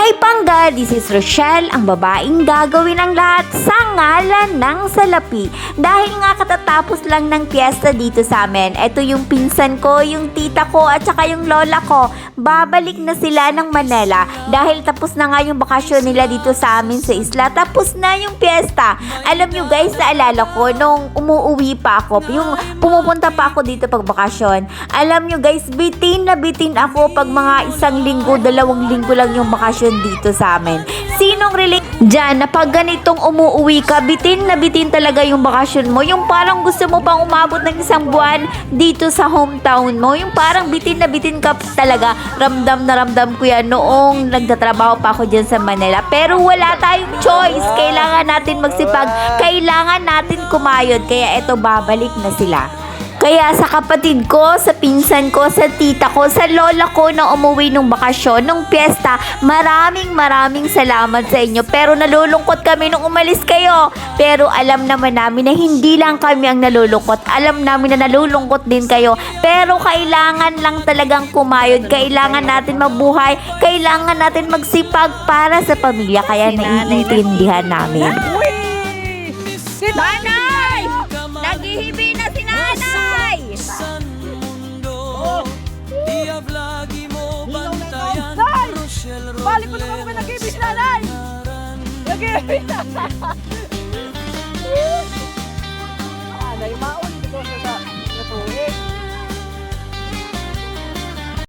Kay Pangga, this is Rochelle, ang babaeng gagawin ang lahat sa ngalan ng salapi. Dahil nga katatapos lang ng piyesta dito sa amin, ito yung pinsan ko, yung tita ko at saka yung lola ko, babalik na sila ng Manila dahil tapos na nga yung bakasyon nila dito sa amin sa isla. Tapos na yung piyesta. Alam nyo guys, naalala ko nung umuwi pa ako, yung pumupunta pa ako dito pag bakasyon. Alam nyo guys, bitin na bitin ako pag mga 1 linggo, 2 linggo lang yung bakasyon dito sa amin. Sinong relate dyan na pag ganitong umuwi ka, bitin na bitin talaga yung bakasyon mo? Yung parang gusto mo pang umabot ng 1 buwan dito sa hometown mo. Yung parang bitin na bitin ka talaga. Ramdam na ramdam ko yan noong nagtatrabaho pa ako dyan sa Manila. Pero wala tayong choice. Kailangan natin magsipag. Kailangan natin kumayod. Kaya eto, babalik na sila. Kaya sa kapatid ko, sa pinsan ko, sa tita ko, sa lola ko na umuwi nung bakasyon, nung piyesta, maraming salamat sa inyo. Pero nalulungkot kami nung umalis kayo. Pero alam naman namin na hindi lang kami ang nalulungkot. Alam namin na nalulungkot din kayo. Pero kailangan lang talagang kumayod. Kailangan natin mabuhay. Kailangan natin magsipag para sa pamilya. Kaya naiintindihan namin. Nanay! Naghihibi na si nanay! Balik mo naman kami nag-ibig si nanay! Nag-ibig na!